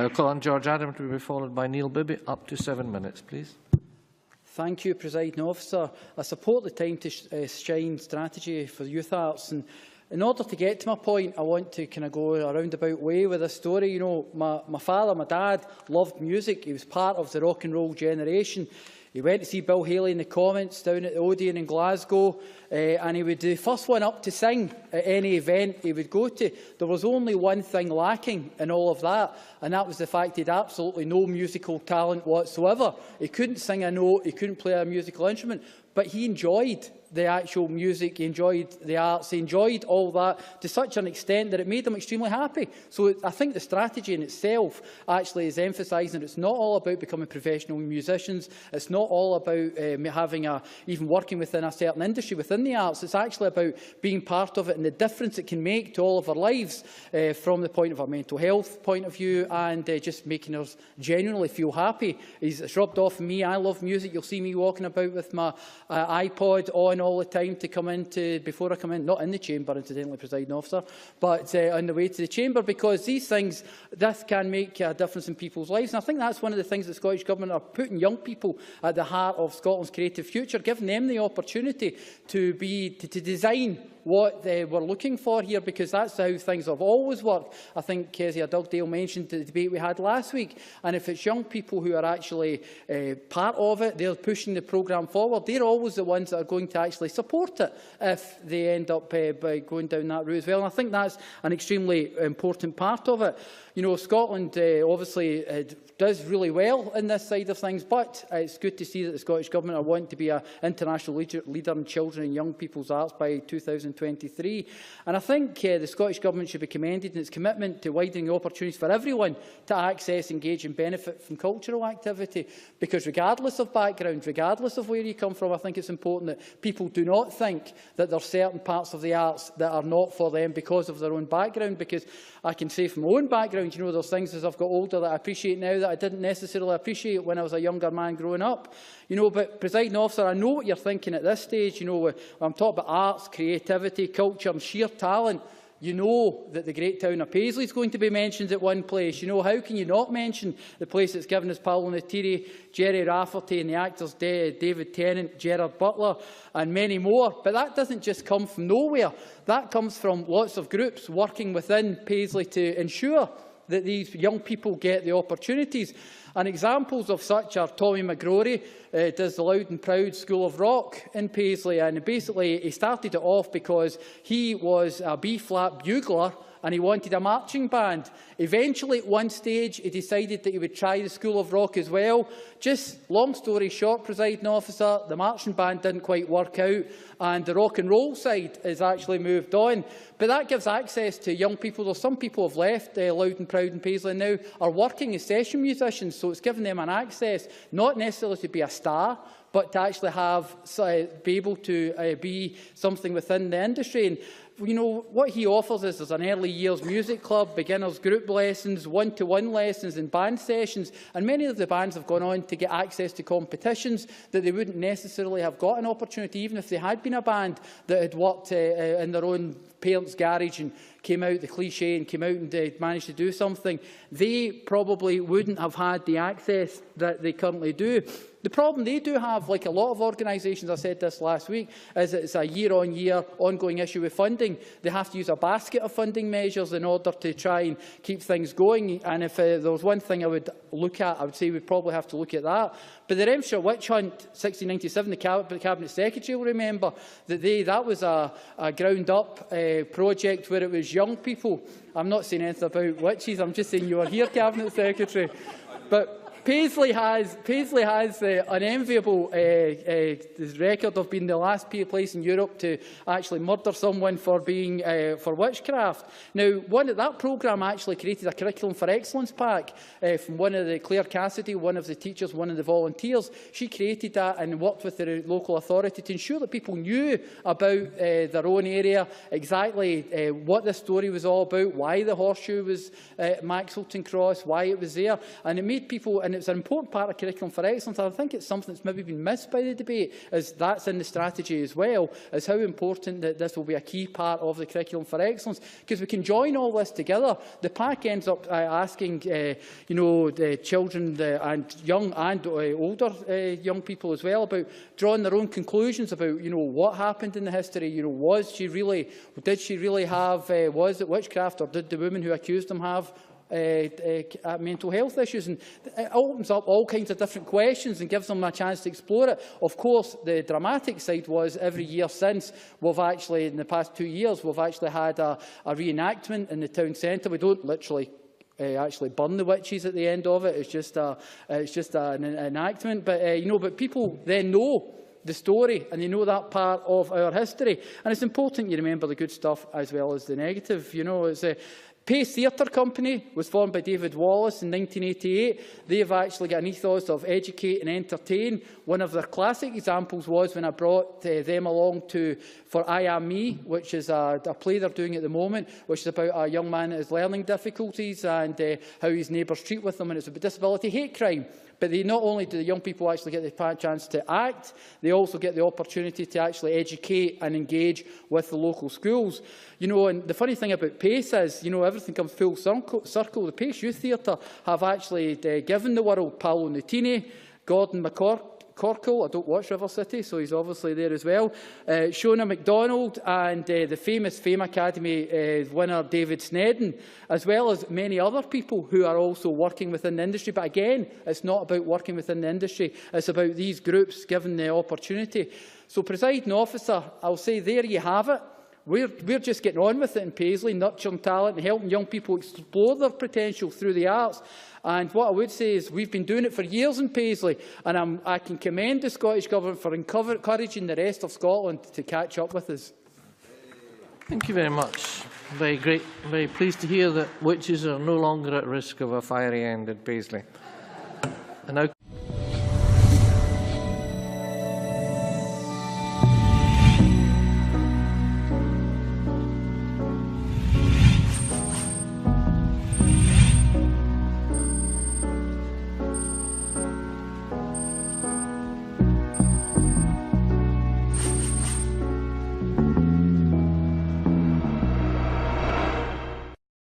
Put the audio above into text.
now call on George Adam to be followed by Neil Bibby. Up to 7 minutes, please. Thank you, Presiding Officer. I support the Time to Shine strategy for youth arts. And in order to get to my point, I want to kind of go a roundabout way with this story. You know, my father, my dad, loved music. He was part of the rock and roll generation. He went to see Bill Haley in the Comets down at the Odeon in Glasgow, and he would be the first one up to sing at any event he would go to. There was only one thing lacking in all of that, and that was the fact he had absolutely no musical talent whatsoever. He couldn't sing a note, he couldn't play a musical instrument, but he enjoyed the actual music, he enjoyed the arts, he enjoyed all that to such an extent that it made him extremely happy. So I think the strategy in itself actually is emphasising that it's not all about becoming professional musicians, it's not all about even working within a certain industry within the arts, it's actually about being part of it and the difference it can make to all of our lives from the point of our mental health point of view, and just making us genuinely feel happy. It's rubbed off on me. I love music. You'll see me walking about with my iPod on all the time to come into, before I come in, not in the chamber, incidentally, Presiding Officer, but on the way to the chamber, because these things, this can make a difference in people's lives. And I think that's one of the things the Scottish Government are putting young people at the heart of Scotland's creative future, giving them the opportunity to design what we're looking for here, because that's how things have always worked. I think Kezia Dugdale mentioned the debate we had last week, and if it's young people who are actually part of it, they're pushing the programme forward, they're always the ones that are going to actually support it if they end up by going down that route as well. And I think that's an extremely important part of it. You know, Scotland obviously does really well in this side of things, but it's good to see that the Scottish Government are wanting to be an international leader in children and young people's arts by 2023. And I think the Scottish Government should be commended in its commitment to widening opportunities for everyone to access, engage and benefit from cultural activity, because regardless of background, regardless of where you come from, I think it's important that people do not think that there are certain parts of the arts that are not for them because of their own background, because I can say from my own background, you know, there's things as I've got older that I appreciate now that I didn't necessarily appreciate when I was a younger man growing up. You know, but Presiding Officer, I know what you're thinking at this stage. You know, when I'm talking about arts, creativity, culture and sheer talent, you know that the great town of Paisley is going to be mentioned at one place. You know, how can you not mention the place that's given us Paolo Nutiri, Jerry Rafferty and the actors David Tennant, Gerard Butler and many more. But that doesn't just come from nowhere. That comes from lots of groups working within Paisley to ensure that these young people get the opportunities. And examples of such are Tommy McGrory, does the Loud and Proud School of Rock in Paisley, and basically he started it off because he was a B-flat bugler and he wanted a marching band. Eventually, at one stage, he decided that he would try the School of Rock as well. Just long story short, Presiding Officer, the marching band didn't quite work out, and the rock and roll side has actually moved on. But that gives access to young people. There's some people have left Loud and Proud in Paisley now are working as session musicians, so it's given them an access, not necessarily to be a star, but to actually be able to be something within the industry. And you know, what he offers is there's an early years music club, beginners group lessons, one-to-one lessons and band sessions, and many of the bands have gone on to get access to competitions that they wouldn't necessarily have got an opportunity, even if they had been a band that had worked in their own parents' garage and came out the cliche and came out and managed to do something. They probably wouldn't have had the access that they currently do. The problem they do have, like a lot of organisations, I said this last week, is that it's a year-on-year ongoing issue with funding. They have to use a basket of funding measures in order to try and keep things going. And if there was one thing I would look at, I would say we'd probably have to look at that. But the Remshire Witch Hunt 1697, the Cabinet Secretary will remember that that was a ground-up project where it was young people. I'm not saying anything about witches, I'm just saying you are here, Cabinet Secretary. But Paisley has an enviable record of being the last place in Europe to actually murder someone for being for witchcraft. Now, that programme actually created a curriculum for excellence pack from one of the Claire Cassidy, one of the teachers, one of the volunteers. She created that and worked with the local authority to ensure that people knew about their own area, exactly what the story was all about, why the horseshoe was at Maxilton Cross, why it was there, and it made people. And it's an important part of curriculum for excellence. I think it's something that's maybe been missed by the debate, as that's in the strategy as well, as how important that this will be a key part of the curriculum for excellence, because we can join all this together. The pack ends up asking, the children and young and older young people as well about drawing their own conclusions about, what happened in the history. Did she really have, was it witchcraft, or did the woman who accused them have mental health issues? And it opens up all kinds of different questions and gives them a chance to explore it. Of course, the dramatic side was every year since, we've actually, in the past 2 years, we've actually had a reenactment in the town centre. We don't literally actually burn the witches at the end of it. It's just an enactment. But but people then know the story, and they know that part of our history. And it's important you remember the good stuff as well as the negative. It's Pace Theatre Company was formed by David Wallace in 1988. They've actually got an ethos of educate and entertain. One of their classic examples was when I brought them along for I Am Me, which is a play they're doing at the moment, which is about a young man that has learning difficulties and how his neighbours treat with him, and it's about disability hate crime. But not only do the young people actually get the chance to act, they also get the opportunity to actually educate and engage with the local schools. And the funny thing about Pace is, everything comes full circle. The Pace Youth Theatre have actually given the world Paolo Nutini, Gordon McCorkle, I don't watch River City, so he's obviously there as well, Shona MacDonald, and the famous Fame Academy winner David Snedden, as well as many other people who are also working within the industry. But again, it's not about working within the industry, it's about these groups given the opportunity. So, Presiding Officer, I'll say there you have it. We're just getting on with it in Paisley, nurturing talent and helping young people explore their potential through the arts. And what I would say is we've been doing it for years in Paisley, and I can commend the Scottish Government for encouraging the rest of Scotland to catch up with us. Thank you very much. Very pleased to hear that witches are no longer at risk of a fiery end in Paisley. And now